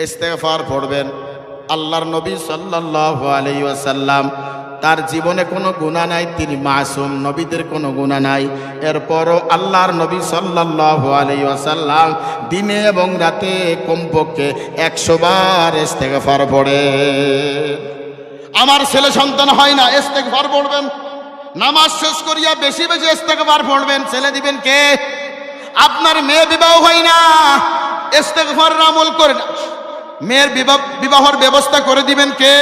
ইস্তেগফার পড়বেন। আল্লাহর নবী সাল্লাল্লাহু আলাইহি ওয়াসাল্লাম তার জীবনে কোনো গুনাহ নাই, তিনি মাসুম, নবীদের কোনো গুনাহ নাই। এরপরও আল্লাহর নবী সাল্লাল্লাহু আলাইহি ওয়াসাল্লাম দিনে এবং রাতে কমপক্ষে 100 বার ইস্তেগফার পড়ে। আমার ছেলে সন্তান হয় না, ইস্তেগফার পড়বেন। নামাজ শেষ করিয়া বেশি বেশি ইস্তেগফার পড়বেন। ছেলে দিবেন কে? আপনার মেয়ে বিবাহ হয় না, ইস্তেগফারের আমল করেন। মেয়ের বিবাহের ব্যবস্থা করে দিবেন কে?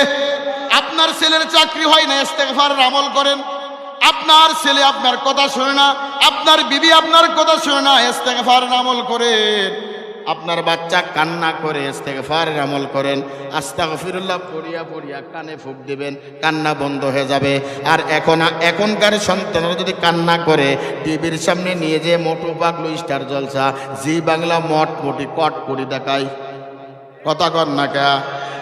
আপনার ছেলের চাকরি হয় না, ইস্তেগফারের আমল করেন। আপনার ছেলে আপনার কথা শোনে না, আপনার বিবি আপনার কথা শোনে না, ইস্তেগফারের আমল করেন। আপনার বাচ্চা কান্না করে, ইস্তেগফারের আমল করেন। আস্তাগফিরুল্লাহ পড়িয়া পড়িয়া কানে ফুঁক দিবেন, কান্না বন্ধ হয়ে যাবে। আর এখনকার সন্তানরা যদি কান্না করে টিভির সামনে নিয়ে যেয়ে মোটু পাগলু, স্টার জলসা, জি বাংলা মটমুটি কটকটি দেখায়। কথা কর না কে?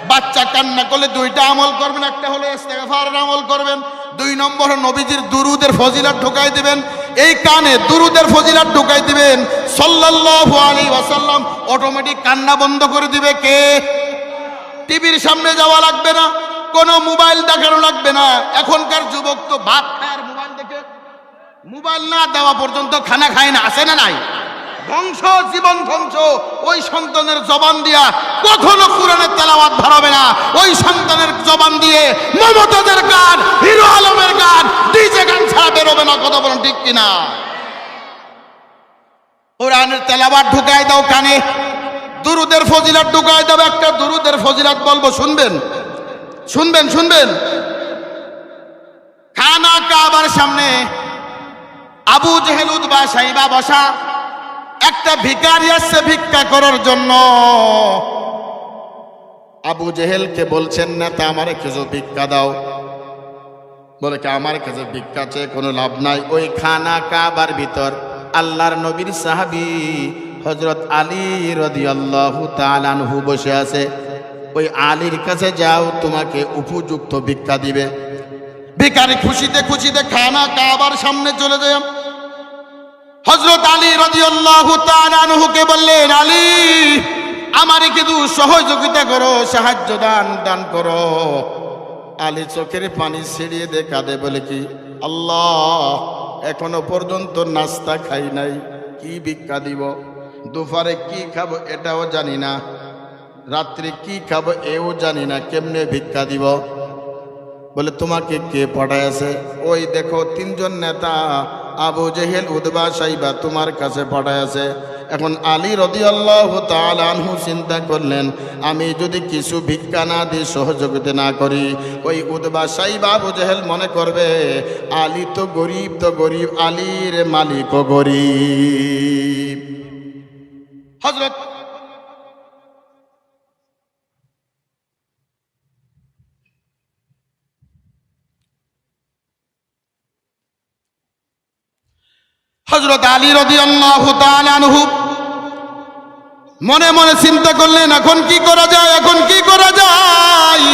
বাচ্চা কান্না করলে দুইটা আমল করবেন, একটা হলো ইস্তেগফারের আমল করবেন, 2 নম্বর নবীজির দুরুদের ফজিলত ঢুকাই দিবেন। এই কানে দুরুদের ফজিলত ঢুকাই দিবেন সাল্লাল্লাহু আলাইহি ওয়াসাল্লাম, অটোমেটিক কান্না বন্ধ করে দিবে কে? টিভির সামনে যাওয়া লাগবে না, কোনো মোবাইল দেখানো লাগবে না। এখনকার যুবক তো ভাত খায় আর মোবাইল দেখে, মোবাইল না দেওয়া পর্যন্ত খানা খায় না, আছে না নাই? ধ্বংস, জীবন ধ্বংস। ওই সন্তানের জবান দিয়া কখনো কোরআনের তেলাওয়াত ধরাবে না। ওই সন্তানের জবান দিয়ে মমতাজের গান, হিরো আলমের গান, ডিজে গান ছাড়া বেরোবে না। কথা বলেন ঠিক কিনা? কোরআনের তেলাওয়াত ঢুকায় দাও কানে, দুরুদের ফজিলত ঢুকায় দাও। একটা দুরুদের ফজিলত বলবো, শুনবেন শুনবেন শুনবেন। খানা কাবার সামনে আবু জেহেল, উতবা, সাইবা বসা। একটা ভিখারি আসছে ভিক্ষা করার জন্য। আবু জেহেলকে বলছেন, নেতা আমারে কিছু ভিক্ষা দাও। বলে কি, আমার কাছে ভিক্ষা চেয়ে কোনো লাভ নাই। ওই খানা কাবার ভিতর আল্লাহর নবীর সাহাবী হযরত আলী রাদিয়াল্লাহু তাআলা আনহু বসে আছে। ওই আলীর কাছে যাও, তোমাকে উপযুক্ত ভিক্ষা দিবে। ভিখারি খুশিতে খুশিতে খানা কাবার সামনে চলে যায়। হযরত আলী রাদিয়াল্লাহু তাআলা আনহুকে বললেন, আলী আমারে কিছু সহযোগিতা করো, সাহায্য দান করো। আলী চোখের পানি ছিড়িয়ে দে কাঁদে, বলে কি, আল্লাহ এখনো পর্যন্ত নাস্তা খাই নাই, কি ভিক্ষা দিব? দুপুরে কি খাবো এটাও জানি না, রাত্রে কি খাবো এও জানি না, কেমনে ভিক্ষা দিব? বলে তোমাকে কে পাঠাইছে? ওই দেখো 3 জন নেতা আবু জেহেল, উতবা, সাইবা তোমার কাছে পাঠাইছে। এখন আলী রাদিয়াল্লাহু তাআলা আনহু চিন্তা করলেন, আমি যদি কিছু ভিক্ষা না দিই, সহযোগিতা না করি, ওই উতবা, সাইবা, আবু জেহেল মনে করবে আলী তো গরিব, আলীর মালিকও গরিব। হযরত আলী রাদিয়াল্লাহু তাআলা আনহু মনে মনে চিন্তা করলেন, এখন কি করা যায়, এখন কি করা যায়?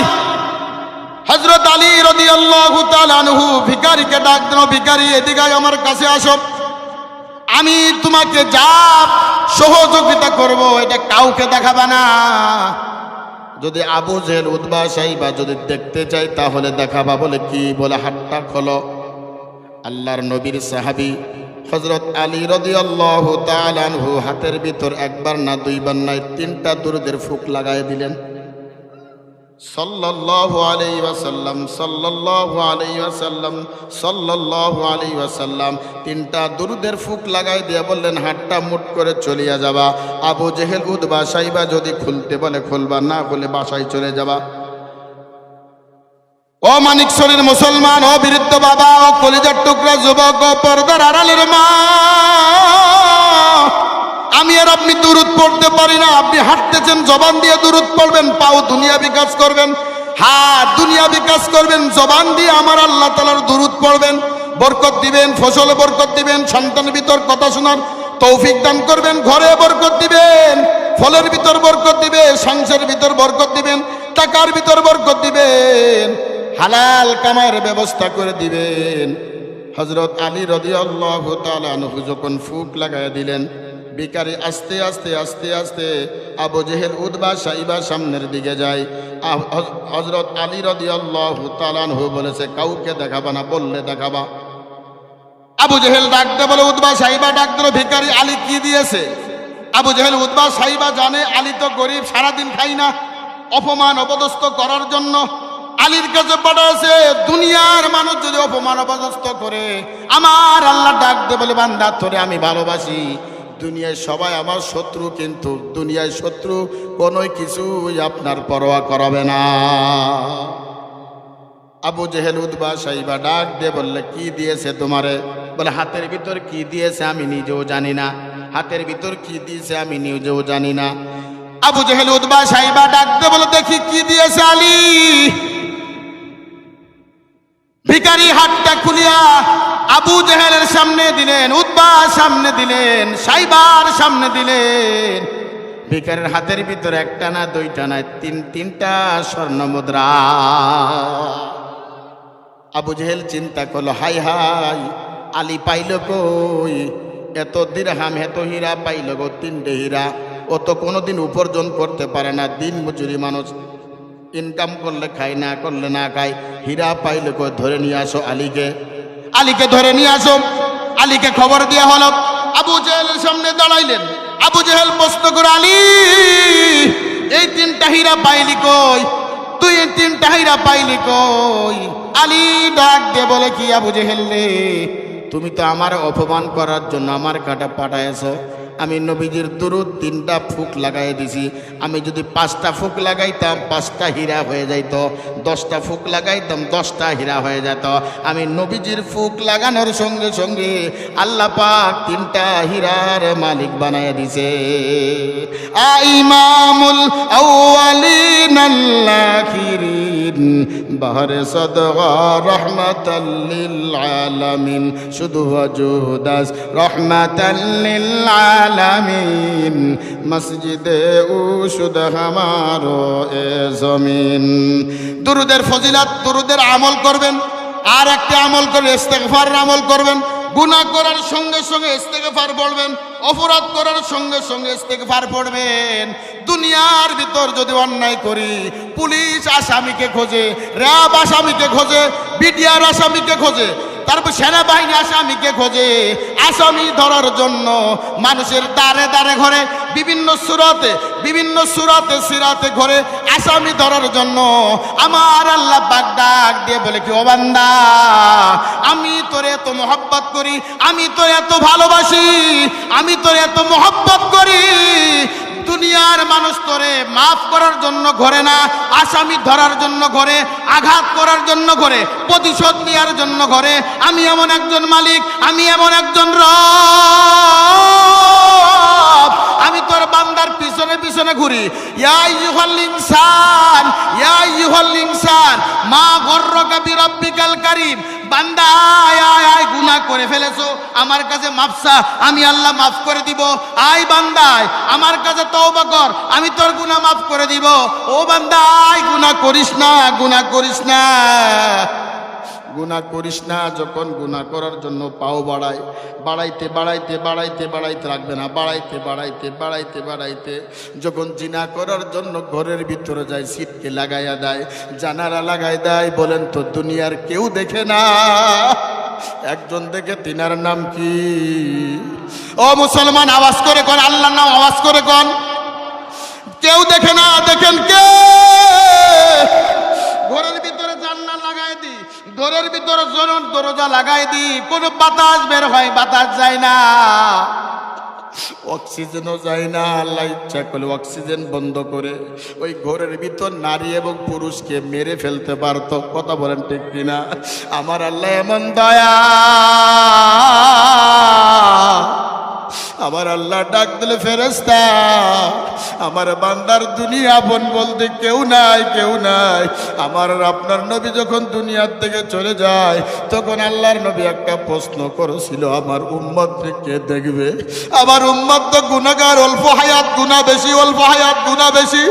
হযরত আলী রাদিয়াল্লাহু তাআলা আনহু ভিখারিকে ডাক দিল, ভিখারি এদিকে আমার কাছে আসো, আমি তোমাকে যা সহযোগিতা করব এটা কাউকে দেখাবা না। যদি আবু জেহেল, উতবা, সাইবা যদি দেখতে চাই তাহলে দেখাবা। বলে কি? বলে হাতটা খোলো। আল্লাহর নবীর সাহাবী হযরত আলী রাদিয়াল্লাহু তাআলা আনহু হাতের ভিতর একবার না, দুইবার না, 3টা দুরুদের ফুঁক লাগায় দিলেন। সাল্লাল্লাহু আলাইহি ওয়াসাল্লাম, সাল্লাল্লাহু আলাইহি ওয়াসাল্লাম, সাল্লাল্লাহু আলাইহি ওয়াসাল্লাম। 3টা দুরুদের ফুঁক লাগাই দিয়ে বললেন, হাতটা মুট করে চলিয়া যাবা। আবু জেহেল, উতবা, সাইবা যদি খুলতে বলে খুলবা, না বলে বাসায় চলে যাবা। ও মানিকছড়ির মুসলমান, ও বৃদ্ধ বাবা, ও কলিজার টুকরা যুবক, ও পর্দার আড়ালের মা, আমি আর আপনি দুরুদ পড়তে পারি না। আপনি হাঁটতেছেন, জবান দিয়ে দুরুদ পড়বেন, পাও দুনিয়াবি কাজ করবেন, হাত দুনিয়াবি কাজ করবেন, জবান দিয়ে আমার আল্লাহ তাআলার দুরুদ পড়বেন, বরকত দিবেন, ফসলে বরকত দিবেন, সন্তানের ভিতর কথা শোনার তৌফিক দান করবেন, ঘরে বরকত দিবেন, ফলের ভিতর বরকত দিবেন, সংসারের ভিতর বরকত দিবেন, টাকার ভিতর বরকত দিবেন, হালাল কামার ব্যবস্থা করে দিবেন। হযরত আলী রাদিয়াল্লাহু তাআলা আনহু যখন ফুঁক লাগায় দিলেন, ভিখারি আস্তে আস্তে আস্তে আস্তে আবু জেহেল উতবা সাইবা সামনের দিকে যায়। হযরত আলী রাদিয়াল্লাহু তাআলা আনহু বলেছে, কাউকে দেখাবা না, বললে দেখাবা। আবু জেহেল ডাকতে বলে, উতবা সাইবা ডাক দিল, ভিখারি আলী কি দিয়েছে? আবু জেহেল উতবা সাইবা জানে আলী তো গরিব, সারাদিন খাই না, অপমান অপদস্থ করার জন্য আলীর কাছে পাঠাইছে। দুনিয়ার মানুষ যদি অপমান অপদস্থ করে, আমার আল্লাহ ডাক দে বলে, বান্দা তোরে আমি ভালোবাসি, দুনিয়ায় সবাই আমার শত্রু, কিন্তু দুনিয়ায় শত্রু কোনো কিছুই আপনার পরোয়া করবে না। আবু জেহেল উতবা সাইবা ডাক দিয়ে বললে, কি দিয়েছে তোমারে? বলে, হাতের ভিতর কি দিয়েছে আমি নিজেও জানি না, হাতের ভিতর কি দিয়েছে আমি নিজেও জানি না। আবু জেহেল উতবা সাইবা ডাক দিয়ে বলে, দেখি কি দিয়েছে আলী। ভিখারি হাতটা খুলিয়া আবু জেহেলের সামনে দিলেন, উতবার সামনে দিলেন, সাইবার সামনে দিলেন। ভিখারির হাতের ভিতর একটা না দুইটা না তিনটা স্বর্ণ মুদ্রা। আবু জেহেল চিন্তা করলো, হাই হাই, আলী পাইল কই? এত দিরহাম এত হীরা পাইল গো, 3টে হীরা। ও তো কোনোদিন উপার্জন করতে পারে না, দিন মজুরি মানুষ, ইনকাম করলে খায়, না করলে না খায়। হীরা পাইলে কই? ধরে নিয়ে আসো আলীকে, আলীকে ধরে নিয়ে আসো। আলীকে খবর দেওয়া হলো, আবু জেহেলের সামনে দাঁড়াইলেন। আবু জেহেল প্রশ্ন করে, আলী এই 3টা হীরা পাইলি কই? তুই এই 3টা হীরা পাইলি কই? আলী ডাক দিয়ে বলে, কি আবু জেহেল রে, তুমি তো আমার অপমান করার জন্য আমার কাটা পাঠাইছো। আমি নবীজির দুরুদ 3টা ফুক লাগাই দিছি। আমি যদি 5টা ফুক লাগাইতাম 5টা হীরা হয়ে যাইত, 10টা ফুক লাগাইতাম 10টা হীরা হয়ে যেত। আমি নবীজির ফুক লাগানোর সঙ্গে সঙ্গে আল্লাহ পাক 3টা হীরার মালিক বানায় দিছে। ইমামুল আউয়ালিন আল আখিরিন বাহরে সাদগা রাহমাতাল লিল আলামিন, শুধু ওয়াজুদাস রাহমাতাল লিল আলামিন, মসজিদে উশুদ হামারো এ জমিন। দুরুদের ফজিলত, দুরুদের আমল করবেন। আর একটা আমল করবেন, ইস্তেগফারের আমল করবেন। গুনাহ করার সঙ্গে সঙ্গে ইস্তেগফার পড়বেন, অপরাধ করার সঙ্গে সঙ্গে ইস্তেগফার পড়বেন। দুনিয়ার ভিতর যদি অন্যায় করি, পুলিশ আসামিকে খোঁজে, র্যাব আসামিকে খোঁজে, বিডিআর আসামিকে খোঁজে, তারপর সেনাবাহিনী আসামিকে খোঁজে। আসামি ধরার জন্য মানুষের দ্বারে দ্বারে ঘরে, বিভিন্ন সুরাতে সিরাতে ঘরে আসামি ধরার জন্য আমার আল্লাহ পাক ডাক দিয়ে বলে, কি ও বান্দা, আমি তোরে এত মহব্বত করি, আমি তোরে এত ভালোবাসি, আমি তোরে এত মহব্বত করি। দুনিয়ার মানুষ তোরে মাফ করার জন্য ঘরে না, আসামি ধরার জন্য ঘরে, আঘাত করার জন্য ঘরে, প্রতিশোধ নেওয়ার জন্য ঘরে। আমি এমন একজন মালিক, আমি এমন একজন রব, আমি তোর বান্দার পিছনে পিছনে ঘুরি। ইয়া আইয়ুহাল ইনসান, ইয়া আইয়ুহাল ইনসান মা গররাকা বিরাব্বিকাল কারীম। বান্দা আয় আয় আয়, গুনাহ করে ফেলেছো, আমার কাছে মাফ চা, আমি আল্লাহ মাফ করে দিব। আয় বান্দা আয়, আমার কাছে তওবা কর, আমি তোর গুনাহ মাফ করে দিব। ও বান্দা আয়, গুনাহ করিস না, গুনাহ করিস না, গুনাহ করিস না। যখন গুনাহ করার জন্য পাও বাড়ায়, বাড়াইতে বাড়াইতে বাড়াইতে বাড়াইতে রাখবে না, বাড়াইতে বাড়াইতে বাড়াইতে বাড়াইতে যখন জিনা করার জন্য ঘরের ভিতরে যায়, সিটকে লাগাইয়া দেয়, জানালা লাগাই দেয়। বলেন তো, দুনিয়ার কেউ দেখে না, একজন দেখে, তিনার নাম কি? ও মুসলমান, আওয়াজ করে কন, আল্লাহর নাম আওয়াজ করে কন। কেউ দেখে না, দেখেন কে? ঘরের ভিতরে জানলা লাগাই দি, ঘরের ভিতরে দরজা লাগাই দি, কোনো বাতাস বের হয়, বাতাস যায় না, অক্সিজেনও যায় না। আল্লাহ ইচ্ছা করলে অক্সিজেন বন্ধ করে ওই ঘরের ভিতর নারী এবং পুরুষকে মেরে ফেলতে পারত। কথা বলেন ঠিক কিনা? আমার আল্লাহ এমন দয়া, আমার আল্লাহ ডাক দিলে, ফেরেশতা আমার বান্দার দুনিয়া আপন বলতে কেউ নাই, কেউ নাই। আমার আপনার নবী যখন দুনিয়ার থেকে চলে যায়, তখন আল্লাহর নবী একটা প্রশ্ন করেছিল, আমার উম্মতকে কে দেখবে? আমার উম্মত তো গুনাহগার, অল্প হায়াত গুনাহ বেশি, অল্প হায়াত গুনাহ বেশি।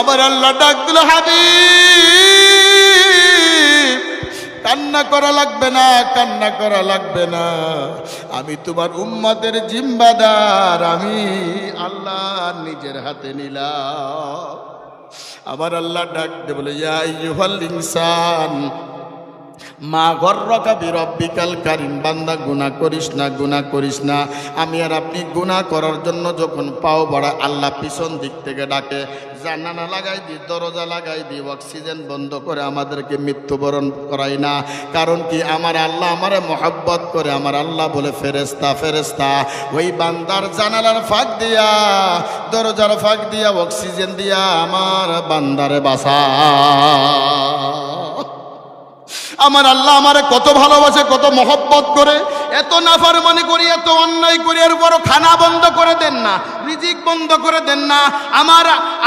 আমার আল্লাহ ডাক দিল, হাবিব কান্না করা লাগবে না, কান্না করা লাগবে না, আমি তোমার উম্মতের জিম্মাদার, আমি আল্লাহ নিজের হাতে নিলাম। আমার আল্লাহ ডাক দে বলে, ইয়া আইয়ুহাল ইনসান মা গর্রকা বিরব্বিকাল কারীম, বান্দা গুনাহ করিস না, গুনাহ করিস না। আমি আর আপনি গুনাহ করার জন্য যখন পাও বড় আল্লাহ পিছন দিক থেকে ডাকে, জানালা লাগাই দিই, দরজা লাগাই দিই, অক্সিজেন বন্ধ করে আমাদেরকে মৃত্যুবরণ করাই না। কারণ কি, আমার আল্লাহ আমারে মহব্বত করে। আমার আল্লাহ বলে, ফেরেশতা ফেরেশতা ওই বান্দার জানালার ফাঁক দিয়া, দরজার ফাঁক দিয়া, অক্সিজেন দিয়া আমার বান্দারে বাঁচা। আমার আল্লাহ আমারে কত ভালোবাসে, কত মহব্বত করে। এত নাফরমানি করি, এত অন্যায় করি, এর পরও খানা বন্ধ করে দেন না, রিজিক বন্ধ করে দেন না।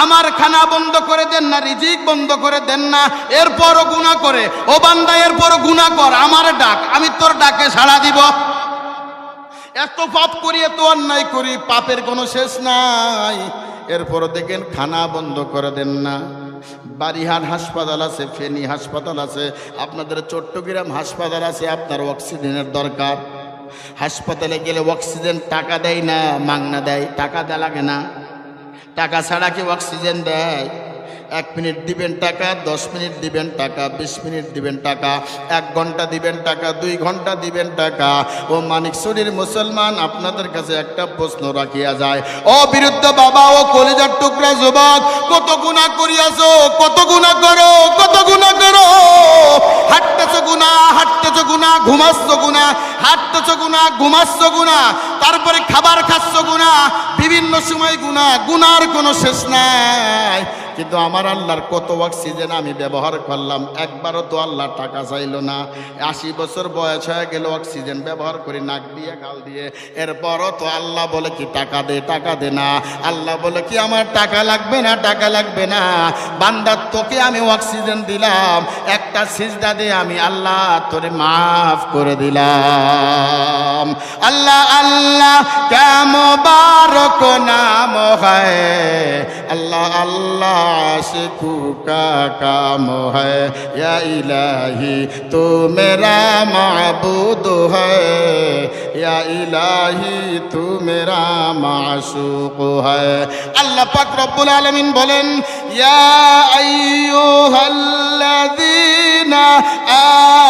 আমার খানা বন্ধ করে দেন না, রিজিক বন্ধ করে দেন না, এরপরও গুনাহ করে। ও বান্দা, এরপরও গুনাহ কর, আমার ডাক, আমি তোর ডাকে সাড়া দিব। এত পাপ করি, এত অন্যায় করি, পাপের কোনো শেষ নাই, এরপরও দেখেন খানা বন্ধ করে দেন না। বারিহাট হাসপাতাল আছে, ফেনী হাসপাতাল আছে, আপনাদের চট্টগ্রাম হাসপাতাল আছে, আপনার অক্সিজেনের দরকার। হাসপাতালে গেলে অক্সিজেন টাকা দেয় না, মাগনা দেয়, টাকা দেওয়া লাগে না। টাকা ছাড়া কি অক্সিজেন দেয়? 1 মিনিট দিবেন টাকা, 10 মিনিট দিবেন টাকা, 20 মিনিট দিবেন টাকা, 1 ঘন্টা দিবেন টাকা, 2 ঘন্টা দিবেন টাকা। ও মানিকছড়ির মুসলমান, আপনাদের কাছে একটা প্রশ্ন রাখিয়া যায়। ও বিরুদ্ধ বাবা, ও কলিজার টুকরা যুবক, কত গুনাহ করিয়াছো, কত গুনাহ করো, কত গুনাহ করো। হাঁটতেছো গুনাহ, হাঁটতেছো গুনাহ, ঘুমাচ্ছো গুনাহ, হাঁটতেছো গুনাহ, ঘুমাচ্ছো গুনাহ, তারপরে খাবার খাচ্ছো গুনাহ, বিভিন্ন সময় গুনাহ, গুনার কোনো শেষ নাই। কিন্তু আমার আল্লাহর কত অক্সিজেন আমি ব্যবহার করলাম, একবারও তো আল্লাহ টাকা চাইল না। 80 বছর বয়স হয়ে গেল, অক্সিজেন ব্যবহার করি নাক দিয়ে, গাল দিয়ে, এরপরও তো আল্লাহ বলে কি টাকা দে, টাকা দে না। আল্লাহ বলে কি আমার টাকা লাগবে না, টাকা লাগবে না। বান্দা, তোকে আমি অক্সিজেন দিলাম, একটা সিজদা দিয়ে আমি আল্লাহ তোরে মাফ করে দিলাম। আল্লাহ আল্লাহ কে মুবারক নাম হয়, আল্লাহ আল্লাহ आशिकू का काम है, या इलाही तू मेरा माबूद है, या इलाही तू मेरा माशूक है। अल्लाह पाक रब्बुल आलमीन बोलेन, या अय्युहाल्लाযীনা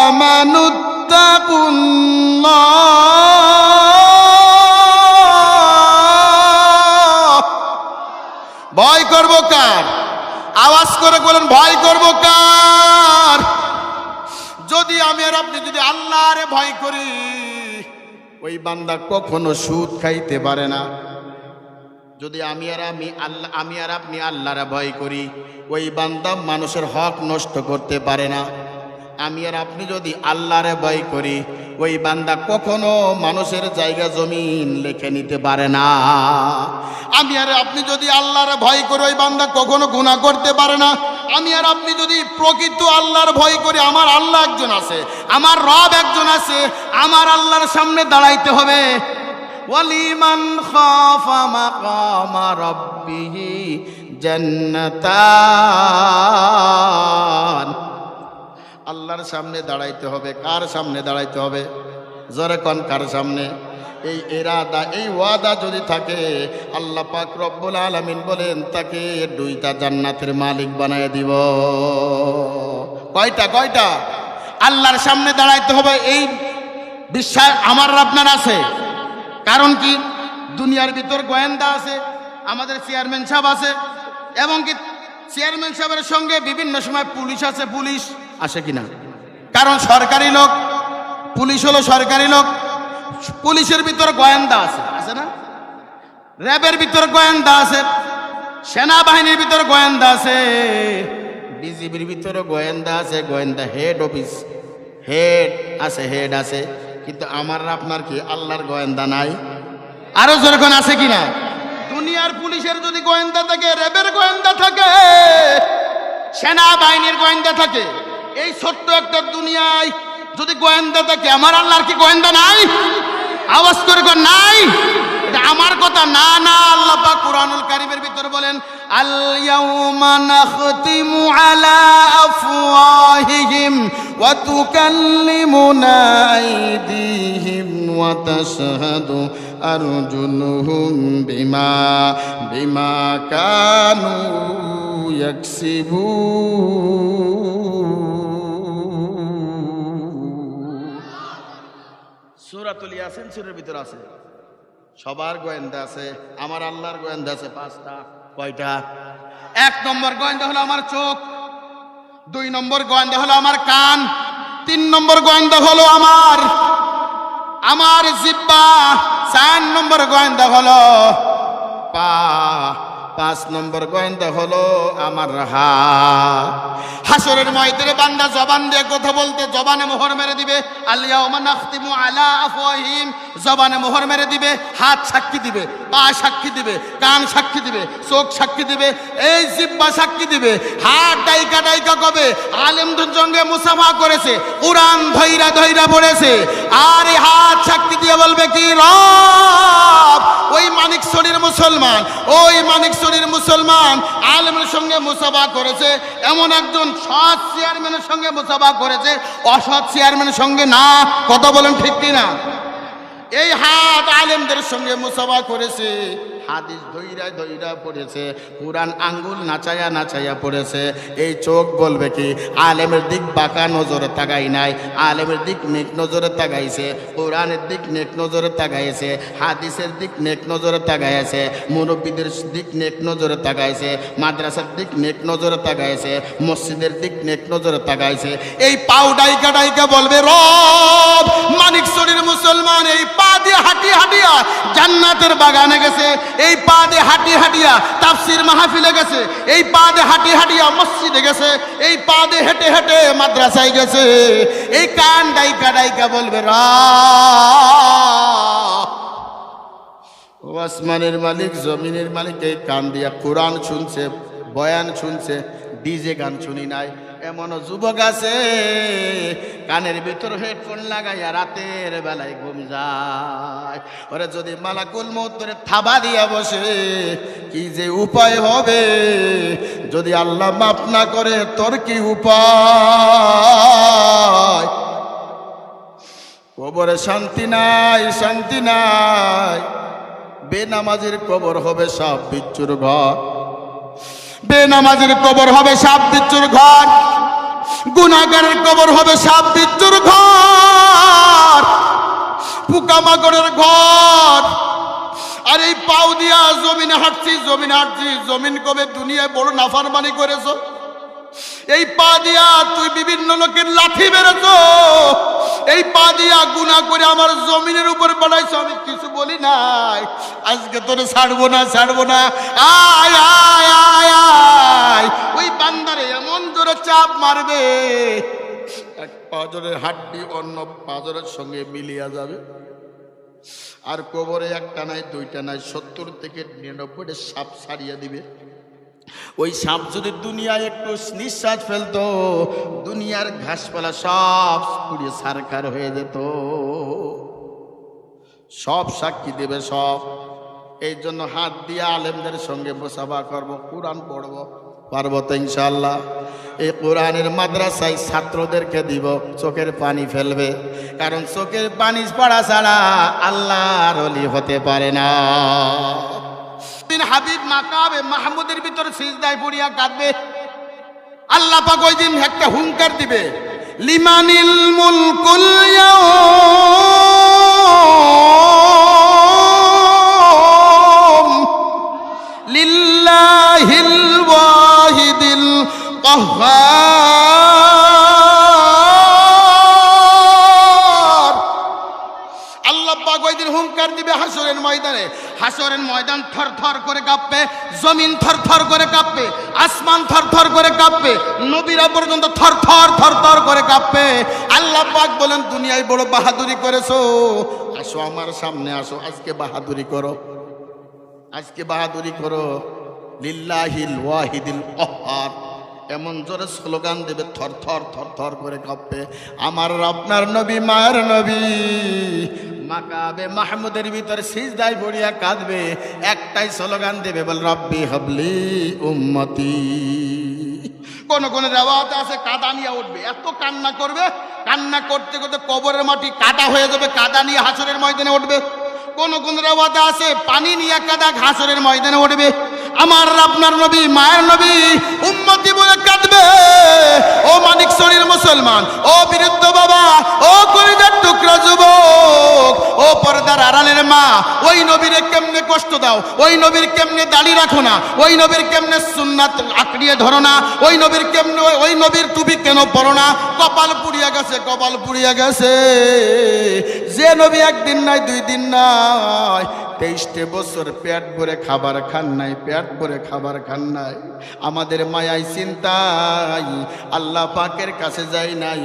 আমানুত্তাকুল্লাহ। ভয় করব কার? আওয়াজ করে বলেন, ভয় করব কার? যদি আমি আর আপনি যদি আল্লাহরে ভয় করি, ওই বান্দা কখনো সুদ খাইতে পারে না। যদি আমি আর আপনি আল্লাহরে ভয় করি, ওই বান্দা মানুষের হক নষ্ট করতে পারে না। আমি আর আপনি যদি আল্লাহরে ভয় করি, ওই বান্দা কখনো মানুষের জায়গা জমিন লিখে নিতে পারে না। আমি আর আপনি যদি আল্লাহরে ভয় করি, ওই বান্দা কখনো গুনাহ করতে পারে না। আমি আর আপনি যদি প্রকৃত আল্লাহর ভয় করি, আমার আল্লাহ একজন আছে, আমার রব একজন আছে, আমার আল্লাহর সামনে দাঁড়াইতে হবে। ওয়ালিমান খাফা মাকামা রাব্বিহি জান্নাতান। আল্লাহর সামনে দাঁড়াইতে হবে। কার সামনে দাঁড়াইতে হবে? জোরে কোন, কার সামনে? এই ইরাদা, এই ওয়াদা যদি থাকে, আল্লাহ পাক রব্বুল আলামিন বলেন তাকে 2টা জান্নাতের মালিক বানায় দিব। কয়টা? কয়টা? আল্লাহর সামনে দাঁড়াইতে হবে, এই বিশ্বাস আমার আপনার আছে। কারণ কি, দুনিয়ার ভিতর গোয়েন্দা আছে, আমাদের চেয়ারম্যান সাহেব আছে, এবং কি চেয়ারম্যান সাহেবের সঙ্গে বিভিন্ন সময় পুলিশ আছে। পুলিশ আসে কিনা? কারণ সরকারি লোক, পুলিশ হলো সরকারি লোক। পুলিশের ভিতর গোয়েন্দা আছে, আছে না? র্যাবের ভিতর গোয়েন্দা আছে, সেনাবাহিনীর ভিতর গোয়েন্দা আছে, বিজিবির ভিতর গোয়েন্দা আছে, গোয়েন্দা হেড অফিস, হেড আছে, হেড আছে। কিন্তু আমার আপনার কি আল্লাহর গোয়েন্দা নাই? আরো যেরকম আছে কিনা? দুনিয়ার পুলিশের যদি গোয়েন্দা থাকে, র্যাবের গোয়েন্দা থাকে, সেনাবাহিনীর গোয়েন্দা থাকে, এই ছোট্ট একটা দুনিয়ায় যদি গোয়েন্দা থাকে, আমার আল্লাহর কি গোয়েন্দা নাই? আওয়াজ করে কোন নাই? এটা আমার কথা না, না। আল্লাহ পাক কুরআনুল কারীমের ভিতর বলেন, আল ইয়াউমা নাখতিমু আলা আফওয়াহিহিম وتكلمنا أيديهم وتشهد أرجلهم بما كانوا يكسبون সূরাতুল ইয়াসিন সূরার ভিতর আছে সবার গোয়েন্দা আছে আমার আল্লাহর গোয়েন্দা আছে পাঁচটা কয়টা এক নম্বর গোয়েন্দা হলো আমার চোখ দুই নম্বর গোয়েন্দা হলো আমার কান তিন নম্বর গোয়েন্দা হলো আমার জিহ্বা চার নম্বর গোয়েন্দা হলো পা পাঁচ নম্বর গোয়েন্দা হলো আমার হাত হাসরের ময়দানে বান্দা জবান দিয়ে কথা বলতে জবানে মোহর মেরে দিবে আল-ইয়াওমা নাখতিমু আলা আফওয়াহিম জবানে মোহর মেরে দিবে হাত সাক্ষী দিবে পা সাক্ষী দিবে কান সাক্ষী দিবে চোখ সাক্ষী দিবে এই জিহ্বা সাক্ষী দিবে হাত ডাইকা কবে আলেমদের সঙ্গে মুসাফা করেছে কুরআন ধইরা পড়েছে আর এই হাত সাক্ষী দিয়ে বলবে কি রব ওই মানিক শরীর মুসলমান আলেমের সঙ্গে মুসাফা করেছে এমন একজন সৎ চেয়ারম্যানের সঙ্গে মুসাফা করেছে অসৎ চেয়ারম্যানের সঙ্গে না কথা বলেন ঠিক কিনা এই হাত আলেমদের সঙ্গে মুসাফা করেছে হাদিস ধইরা পড়েছে কুরআন আঙ্গুল নাচায়া পড়েছে এই চোখ বলবে কি আলেমের দিক বাঁকা নজরে তাকাই নাই আলেমের দিক নেক নজরে তাকাইছে কোরআনের দিক নেক নজরে তাকাইছে হাদিসের দিক নেক নজরে তাকাইছে মুরব্বীদের দিক নেক নজরে তাকাইছে মাদ্রাসার দিক নেক নজরে তাকাইছে মসজিদের দিক নেক নজরে তাকাইছে এই পাও ডাইকা বলবে রব মানিক শরীর মুসলমান এই পা দিয়ে হাঁটিয়া জান্নাতের বাগানে গেছে এই পা দিয়ে হাঁটিয়া তাফসীর মাহফিলে গেছে এই পা দিয়ে হাঁটিয়া মসজিদে গেছে এই পা দিয়ে হেঁটে মাদ্রাসায় গেছে এই কান ডাইকা বলবে ও আসমানের মালিক জমিনের মালিক এই কান দিয়া কোরআন শুনছে বয়ান শুনছে ডিজে গান শুনি নাই এমনও যুবক আছে কানের ভিতর হেডফোন লাগাইয়া রাতের বেলায় ঘুম যায় ওরে যদি মালাকুল মউত ধরে থাবা দিয়া বসে কি যে উপায় হবে যদি আল্লাহ মাফ না করে তোর কি উপায় কবরে শান্তি নাই বেনামাজির কবর হবে সাপ বিচ্ছুর ঘর বেনামাজির কবর হবে সাপ বিচ্ছুর ঘর গুনাহগারের কবর হবে সাপ বিচ্ছুর ঘর পোকামাকড়ের ঘর আর এই পাও দিয়া জমিনে হাঁটছি জমিন কবে দুনিয়ায় বড় নাফরমানি করেছো এই পা দিয়া তুই বিভিন্ন লোকের লাঠি মেরেছ এই পা দিয়া গুনাহ করে আমার জমিনের উপর বাড়াইছো আমি কিছু বলি নাই আজকে তোরে ছাড়বো না আয় ওই বান্দারে এমন জোরে চাপ মারবে এক পাঁজরের হাড্ডি অন্য পাঁজরের সঙ্গে মিলিয়া যাবে আর কবরে একটা নাই দুইটা নাই 70 থেকে 99 সাপ ছাড়িয়ে দিবে ওই সাপ যদি দুনিয়ায় একটু নিঃশ্বাস ফেলতো দুনিয়ার ঘাসপালা সব পুড়িয়ে ছারখার হয়ে যেত সব সাক্ষী দেবে সব এই জন্য হাত দিয়ে আলেমদের সঙ্গে মুসাফা করবো কোরআন পড়বো পারবো তো ইনশাআল্লাহ এই কোরআনের মাদ্রাসায় ছাত্রদেরকে দিব চোখের পানি ফেলবে কারণ চোখের পানি পড়া ছাড়া আল্লাহর ওলি হতে পারে না হাবিব মাকাবে মাহমুদের ভিতর সিজদায় পড়িয়া কাঁদবে আল্লাহ পাক ওই দিন একটা হুঙ্কার দিবে লিমানিল মুলকুল ইয়াউম লিল্লাহিল ওয়াহিদিল কাহ্হার আল্লাহ পাক ওই দিন হুঙ্কার দিবে হাসরের ময়দান থরথর করে কাঁপবে জমিন থরথর করে কাঁপবে আসমান থরথর করে কাঁপবে নবীরা পর্যন্ত থরথর করে কাঁপবে আল্লাহ পাক বলেন দুনিয়ায় বড় বাহাদুরি করেছো আসো আমার সামনে আসো আজকে বাহাদুরি করো লিল্লাহিল ওয়াহিদিল কাহ্হার এমন জোরে স্লোগান দেবে থরথর করে কাঁপবে আমার আপনার নবী মায়ের নবী মাকাবে মাহমুদের ভিতরে সিজদায় পড়িয়া কাঁদবে একটাই স্লোগান দেবে বল রব্বি হাবলি উম্মতি কোন কোন রেওয়াতে আছে কাদা নিয়ে উঠবে, এত কান্না করবে, কান্না করতে করতে কবরের মাটি কাদা হয়ে যাবে, কাদা নিয়ে হাসরের ময়দানে উঠবে। কোন কোন রেওয়াতে আছে পানি নিয়ে কাদা হাসরের ময়দানে উঠবে। আমার আপনার নবী, মায়ের নবী উম্মতি বলে কাঁদবে। ও মানিকছড়ির মুসলমান, ও বৃদ্ধ বাবা, ও কলিজার টুকরা যুবক, ও পর্দার আড়ালের মা, ওই নবীরে কেমনে কষ্ট দাও, ওই নবীর কেমনে দাড়ি রাখো না, ওই নবীর কেমনে সুন্নাত আঁকড়িয়ে ধরো না, ওই নবীর কেমনে, ওই নবীর টুপি কেন পরো না? কপাল পুড়িয়া গেছে, কপাল পুড়িয়া গেছে। যে নবী একদিন নাই, 2 দিন নাই, 23টে বছর পেট ভরে খাবার খান নাই, পেট ভরে খাবার খান নাই। আমাদের মায়াই চিন্তাই আল্লাহ পাকের কাছে যাই নাই।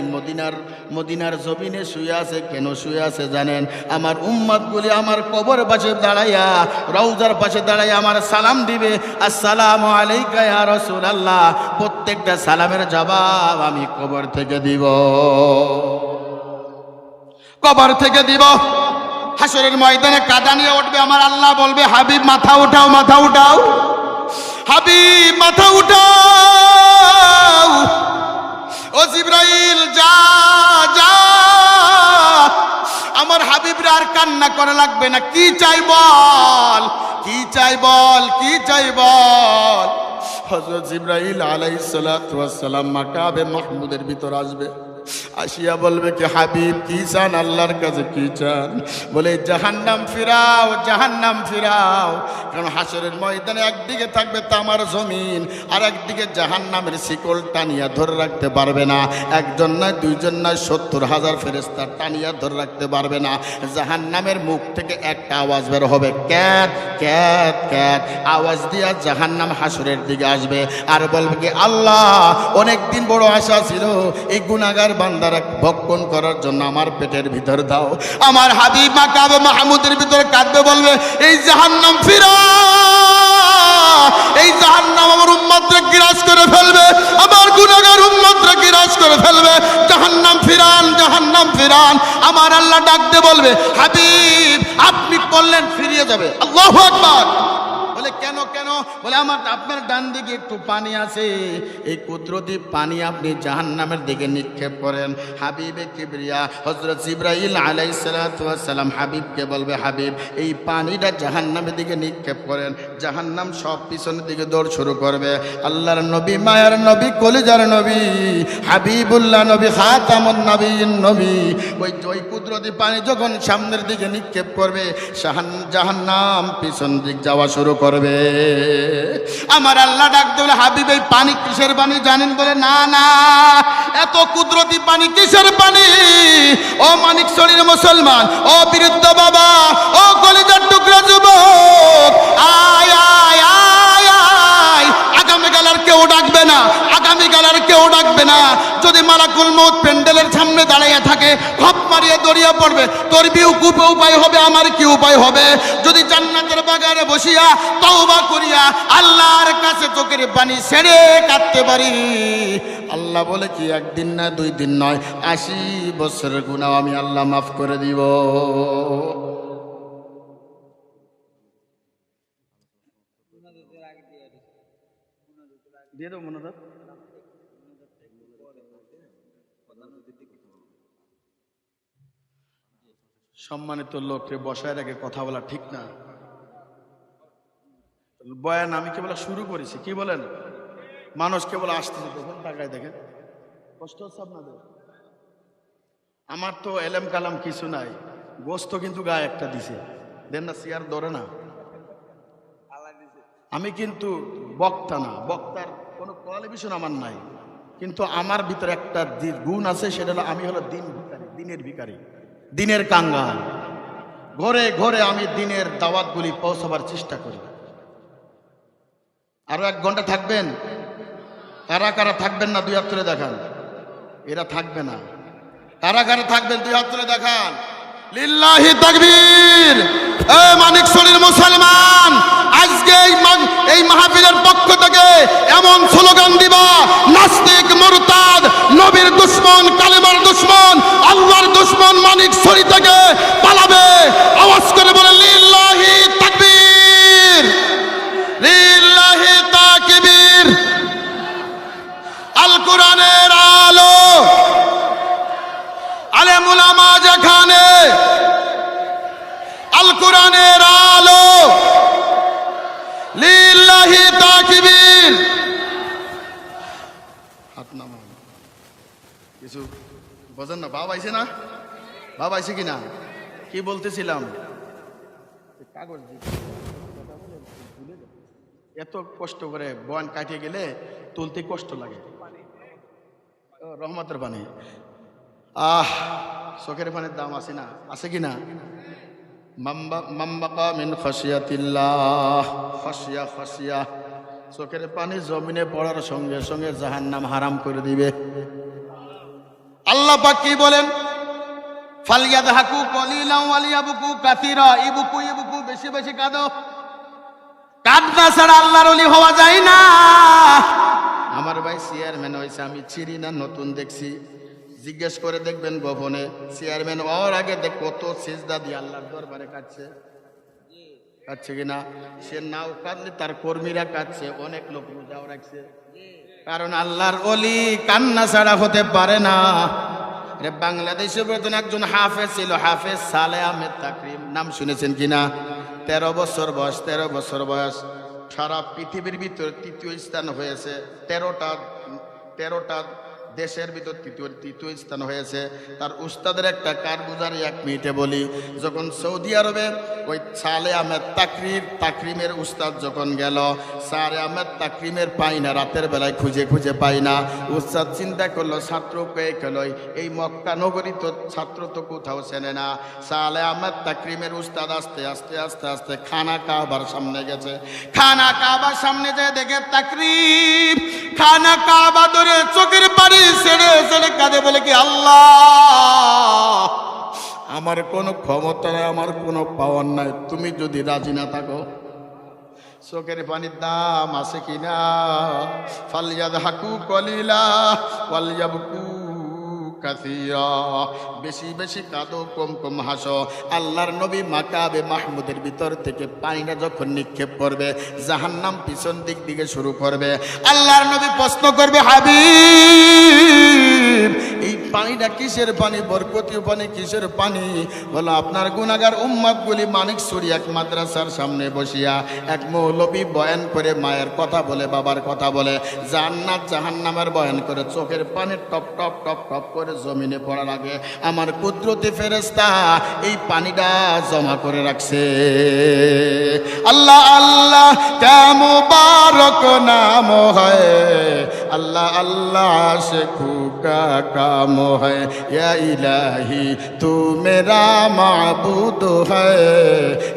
মদিনার জমিনে শুয়ে আছে। কেন শুয়ে আছে জানেন? আমার উম্মতগুলি আমার কবর পাশে দাঁড়াইয়া, রওজার পাশে দাঁড়াইয়া আমার সালাম দিবে, আসসালামু আলাইকা ইয়া রাসূলুল্লাহ। প্রত্যেকটা সালামের জবাব আমি কবর থেকে দিব, কবর থেকে দিব। হাসরের ময়দানে কাদা নিয়ে উঠবে। আমার আল্লাহ বলবে, হাবিব মাথা উঠাও, মাথা উঠাও, হাবিব মাথা উঠাও। ও জিবরাইল যা যা, আমার হাবিবরা আর কান্না করা লাগবে না। কি চাই বল, কি চাই বল, কি চাই বল। হযরত জিবরাইল আলাইহিস সালাতু ওয়াস সালাম মাকাবে মাহমুদের ভিতর আসবে, আসিয়া বলবে কি হাবিব কি চান, আল্লাহর কাছে কি চান? বলে জাহান্নাম ফিরাও, জাহান্নাম ফিরাও। কারণ হাসরের ময়দানে একদিকে থাকবে তামার জমিন, আর একদিকে জাহান্নামের শিকল টানিয়া ধরে রাখতে পারবে না। একজন নয়, 2 জন নয়, 70,000 ফেরেশতা টানিয়া ধরে রাখতে পারবে না। জাহান্নামের মুখ থেকে একটা আওয়াজ বের হবে, ক্যাত ক্যাত ক্যাত। আওয়াজ দিয়া জাহান্নাম হাসরের দিকে আসবে, আর বলবে কি আল্লাহ অনেকদিন বড় আশা ছিল এই গুনাহগার বান্দারা ভক্ষণ করার জন্য আমার পেটের ভিতর দাও। আমার হাবিব মাকাবে মাহমুদের ভিতর কাঁদবে, বলবে এই জাহান্নাম ফিরা, এই জাহান্নাম আমার উম্মতকে গ্রাস করে ফেলবে, আমার গুনাহগার উম্মতকে গ্রাস করে ফেলবে। জাহান্নাম ফিরান, জাহান্নাম ফিরান। আমার আল্লাহ ডাকতে বলবে, হাবিব আপনি বললেন ফিরিয়ে যাবে। আল্লাহু আকবার। বলে কেন কেন? বলে আমার আপনার ডান দিকে একটু পানি আছে, এই কুদরতি পানি আপনি জাহান্নামের দিকে নিক্ষেপ করেন। হাবিবে কিবরিয়া হযরত জিবরাইল আলাইহিস সালাতু ওয়াস সালাম হাবিবকে বলবে, হাবিব এই পানিটা জাহান্নামের দিকে নিক্ষেপ করেন। জাহান্নাম সব পিছনের দিকে দৌড় শুরু করবে। আল্লাহর নবী, মায়ার নবী, কলিজার নবী, হাবিবুল্লাহ নবী, খাতামুন নবীন নবী, ওই কুদরতি পানি যখন সামনের দিকে নিক্ষেপ করবে, জাহান্নাম পিছন দিক যাওয়া শুরু করবে। আমার আল্লাহ ডাক দিলে, হাবিব এই পানি কিসের পানি জানেন? বলে না না, এত কুদরতি পানি কিসের পানি? ও মানিকছড়ির মুসলমান, ও বৃদ্ধ বাবা, ও কলিজার টুকরা যুবক, আয় আয় আয় আয়। আগামীকাল আর কেউ ডাকবে না, আগামীকাল আর কেউ ডাকবে না। যদি মালাকুল মউত প্যান্ডেলের সামনে দাঁড়িয়ে থাকে, খপ মারিয়ে দড়িয়ে পড়বে, তোর উপায় হবে, আমার কি উপায় হবে? যদি জান্নাতের বাগানে বসিয়া তওবা করিয়া আল্লাহর কাছে চোখের পানি ছেড়ে কাঁদতে পারি, আল্লাহ বলে কি একদিন না 2 দিন নয়, 80 বছরের গুনাহ আমি আল্লাহ মাফ করে দিব। দিয়ে দেবো মনোদর। সম্মানিত লোককে বসায় রেখে কথা বলা ঠিক না। বয়ান আমি কেবল শুরু করেছি, কি বলেন? মানুষ কেবল আসতেছে, তখন টাকায় দেখেন কষ্ট হচ্ছে আপনাদের। আমার তো এলেম কালাম কিছু নাই, গোস্ত কিন্তু গায়ে একটা দিছে, দেন না, চেয়ার ধরে না। আমি কিন্তু বক্তা না, বক্তার কোনো কোয়ালিফিকেশন আমার নাই, কিন্তু আমার ভিতরে একটা গুণ আছে, সেটা হলো আমি হলো দিনের ভিখারি, দিনের কাঙ্গাল। ঘরে ঘরে আমি দিনের দাওয়াতগুলি পৌঁছাবার চেষ্টা করি। আরো 1 ঘন্টা থাকবেন? কারা কারা থাকবেন না 2 হাত তুলে দেখান। এরা থাকবে না। কারা কারা থাকবেন 2 হাত তুলে দেখান। লিল্লাহি তাকবীর। এ মানিকছড়ির মুসলমান, আজকে এই মাহফিলের পক্ষ থেকে এমন স্লোগান দিবা, নাস্তিক, মুরতাদ, নবীর দুশমন, কালেমার দুশমন, আল্লাহর দুশমন মানিকছড়ি থেকে পালাবে। আওয়াজ করে বলে লিল্লাহি তাকবীর, লিল্লাহি তাকবীর। কোরআনের আলো আলেম উলামা যেখানে আল কোরআনের আলো লিল্লাহি তাকবীর। হাত নামান, কিছু বোঝেন না? বাবা আইছে না? বাবা আইছে কিনা? কি বলতেছিলাম? কাগজ এত কষ্ট করে বয়ান কাটিয়ে গেলে তুলতে কষ্ট লাগে। রহমতের পানি, চোখের পানির দাম আছে না? আছে কিনা? মাম্বাকা মিন খাশিয়াতিল্লাহ, খাশিয়া খাশিয়া, চোখের পানি জমিনে পড়ার সঙ্গে সঙ্গে জাহান্নাম হারাম করে দিবে। আল্লাহ পাক কি বলেন? ফালিয়াদহাকু কলিলান ওয়ালিয়াবকু কাসীরা, ইবকু ইবকু, বেশি বেশি কাঁদো। কাঁদনা ছাড়া আল্লাহর ওলি হওয়া যায় না। আমার ভাই চেয়ারম্যান হয়েছে, আমি চিনি না, নতুন দেখছি, জিজ্ঞেস করে দেখবেন গোপনে। চেয়ারম্যান ওর আগে দেখ কত সিজদা দিয়ে আল্লাহর দরবারে কাটছে, কাটছে কিনা? সে নাও কাঁদলে তার কর্মীরা কাটছে, অনেক লোক রোজাও রাখছে, কারণ আল্লাহর ওলি কান্না ছাড়া হতে পারে না। বাংলাদেশে বেতন একজন হাফেজ ছিল, হাফেজ সালেহ আহমেদ তাকরিম, নাম শুনেছেন কিনা? 13 বছর বয়স, 13 বছর বয়স, সারা পৃথিবীর ভিতর তৃতীয় স্থান হয়েছে। 13টা দেশের ভিতর তৃতীয় স্থান হয়েছে। তার উস্তাদের একটা কারগুজারি 1 মিনিটে বলি। যখন সৌদি আরবে ওই সালেহ আহমেদ তাকরিমের উস্তাদ যখন গেল, সালেহ আহমেদ তাকরিমের পাই না, রাতের বেলায় খুঁজে খুঁজে পাই না। উস্তাদ চিন্তা করলো ছাত্র পেয়ে গেল, এই মক্কা নগরী তো ছাত্র তো কোথাও চেনে না। সালেহ আহমেদ তাকরিমের উস্তাদ আস্তে আস্তে আস্তে আস্তে খানা কাবার সামনে গেছে। খানা কাবার সামনে যেয়ে দেখে তাকরিম খানা কাবা ধরে চোখের পানি ছেড়ে ছেড়ে কাঁদে, বলে কি, আল্লাহ আমার কোনো ক্ষমতা নাই, আমার কোনো পাওয়ার নাই, তুমি যদি রাজি না থাকো। চোখের পানির দাম আছে কিনা? ফালিয়াদহাকু কলিলা ওয়ালিয়াবকু কাসীরা, বেশি বেশি কাঁদো, কম কম হাসো। আল্লাহর নবী মাকাবে মাহমুদের ভিতর থেকে পানিটা যখন নিক্ষেপ করবে, জাহান্নাম পিছন দিক দিকে শুরু করবে। আল্লাহর নবী প্রশ্ন করবে, হাবিব এই পানিটা কিসের পানি? বরকতীয় পানি, কিসের পানি? বলো, আপনার গুনাহগার উম্মতগুলি মানিক সুরি এক মাদ্রাসার সামনে বসিয়া এক মৌলবী বয়ান করে, মায়ের কথা বলে, বাবার কথা বলে, জান্নাত জাহান্নামের বয়ান করে, চোখের পানি টপ টপ টপ টপ করে জমিনে পড়ার আগে আমার কুদরতি ফেরেশতা এই পানিটা জমা করে রাখছে। আল্লাহ আল্লাহ কা মুবারক নাম হয়, আল্লাহ আল্লাহ আশিকু का काम है, या इलाही तू मेरा माबूद है,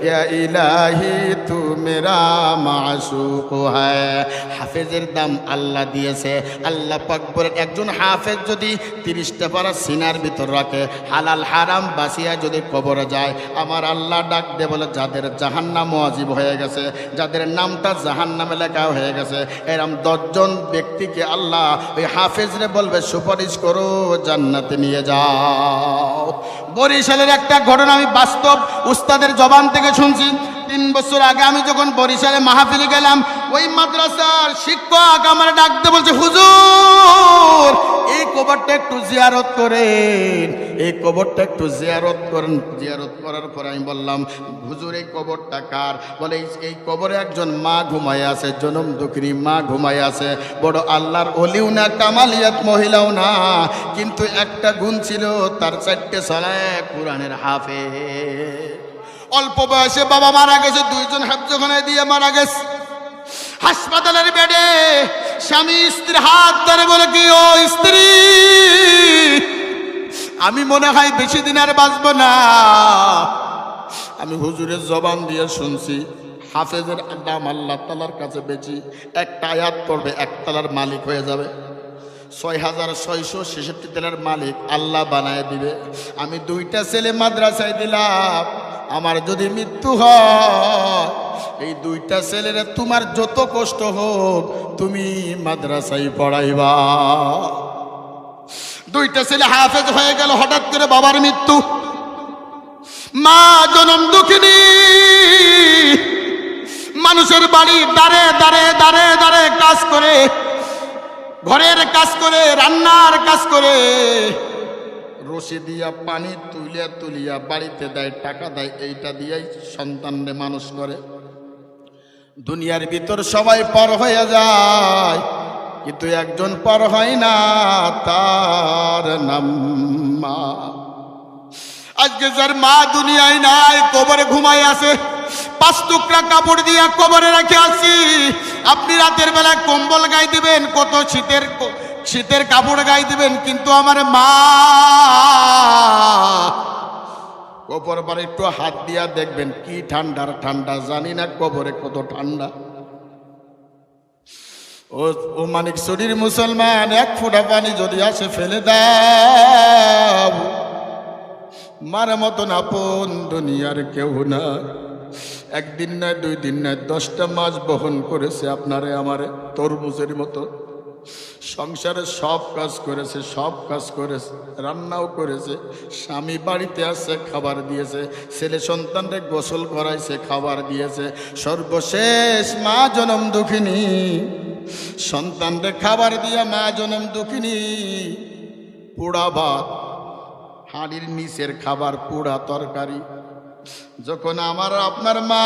या इलाही तू मेरा माशूक है। হাফেজের দাম আল্লাহ দিয়েছে। আল্লাহ পাক বলেন, একজন হাফেজ যদি 30টা পারা সিনার ভিতর রাখে, হালাল হারাম বাঁচিয়া যদি কবরে যায়, আমার আল্লাহ ডাক দে বলে, যাদের জাহান্নাম ওয়াজিব হয়ে গেছে, যাদের নামটা জাহান্নামে লেখা হয়ে গেছে, এরকম 10 জন ব্যক্তিকে আল্লাহ ওই হাফেজরে বলবে, সুপারিশ করো, জান্নাতে নিয়ে যাও। বরিশালের একটা ঘটনা আমি বাস্তব উস্তাদের জবান থেকে শুনছি। 3 বছর আগে আমি যখন বরিশালে মাহফিলে গেলাম, ওই মাদ্রাসার শিক্ষক আমার ডাকতে বলছে, হুজুর এই কবরটা একটু জিয়ারত করেন, এই কবরটা একটু জিয়ারত করেন। জিয়ারত করার পর আমি বললাম, হুজুর এই কবরটা কার? বলে, এই কবরে একজন মা ঘুমায় আছে, জনম দুঃখিনী মা ঘুমায় আছে, বড় আল্লাহর ওলিও না, কামালিয়াত মহিলাও না, কিন্তু একটা গুণ ছিল, তার 4টে সলায় কোরআনের হাফেজ। অল্প বয়সে বাবা মারা গেছে, 2 জন হাফেজখানায় দিয়ে মারা গেছে। হাসপাতালের বেডে স্বামী স্ত্রীর হাত ধরে বলে কি, ও স্ত্রী, আমি মনে হয় বেশি দিন আর বাঁচবো না। আমি হুজুরের জবান দিয়ে শুনছি, হাফেজের দাম আল্লাহ তাআলার কাছে বেশি। একটা আয়াত পড়বে, 1 তলার মালিক হয়ে যাবে। 6666 তলার মালিক আল্লাহ বানায় দিবে। আমি 2টা ছেলে মাদ্রাসায় দিলাম, আমার যদি মৃত্যু হয়, এই 2টা ছেলের তোমার যত কষ্ট হোক তুমি মাদ্রাসায় পড়াইবা। 2টা ছেলে হাফেজ হয়ে গেল, হঠাৎ করে বাবার মৃত্যু। মা জনম দুঃখিনী, মানুষের বাড়ি দাঁড়ে দাঁড়ে দাঁড়ে দাঁড়ে কাজ করে, ঘরের কাজ করে, রান্নার কাজ করে, রশি দিয়া পানি তুলিয়া তুলিয়া বাড়িতে দেয়, টাকা দেয়, এইটা দিয়েই সন্তানরে মানুষ করে। দুনিয়ার ভিতর সবাই পর হয়ে যায়, কিন্তু একজন পর হয় না, তার নাম মা। আজকে যার মা দুনিয়ায় নাই, কবরে ঘুমায় আছে, 5 টুকরা কাপড় দিয়া কবরে রেখে আসি। আপনি রাতের বেলা কম্বল গায়ে দিবেন, কত শীতের কাপড় গায়ে দিবেন, কিন্তু আমার মা কবর পরে একটু হাত দিয়া দেখবেন কি ঠান্ডার ঠান্ডা, জানি না কবরে কত ঠান্ডা। ও মানিক শরীর মুসলমান, 1 ফোঁটা পানি যদি আসে ফেলে দাও। মার মতন আপন দুনিয়ার কেউ না। একদিন নয়, 2 দিন নয়, 10টা মাস বহন করেছে আপনারে আমারে তরমুজের মতো। সংসারে সব কাজ করেছে, সব কাজ করেছে, রান্নাও করেছে। স্বামী বাড়িতে আসছে, খাবার দিয়েছে। ছেলে সন্তানরে গোসল করাইছে, খাবার দিয়েছে। সর্বশেষ মা জনম দুঃখিনী, সন্তানরে খাবার দিয়া মা জনম দুঃখিনী। পোড়া ভাত, হাঁড়ির নিচের খাবার, পোড়া তরকারি। যখন আমার আপনার মা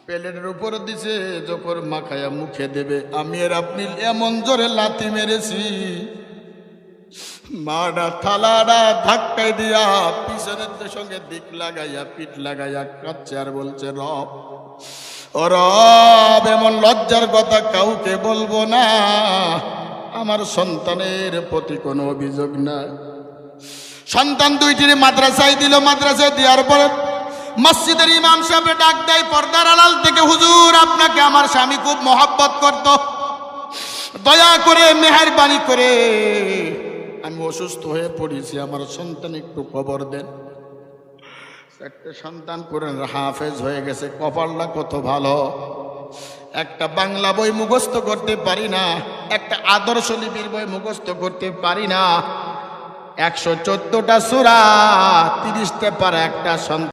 প্লেটের উপর দিছে, যখন মাখায়া মুখে দেবে, আমি আর আপনি এমন জোরে লাথি মেরেছি, মাটা থালাটা ধাক্কায় দিয়া পিছনের সঙ্গে দিক লাগাইয়া পিঠ লাগাইয়া কাচ্ছে আর বলছে, রব ও রব, এমন লজ্জার কথা কাউকে বলবো না, আমার সন্তানের প্রতি কোনো অভিযোগ নাই। সন্তান 2টির মাদ্রাসায় দিল, মাদ্রাসায় দেওয়ার পরে মসজিদের ইমাম সাহেব ডাক দেয় পর্দার আড়াল থেকে, হুজুর আপনাকে আমার স্বামী খুব মহব্বত করত, দয়া করে মেহেরবানি করে আমি অসুস্থ হয়ে পড়েছি, আমার সন্তান একটু খবর দেন। একটা সন্তান কোরআন হাফেজ হয়ে গেছে, কপালটা কত ভালো। একটা বাংলা বই মুখস্থ করতে পারি না, একটা আদর্শ লিপির বই মুখস্থ করতে পারি না, 114টা সূরা 30টা পারা একটা সন্তান।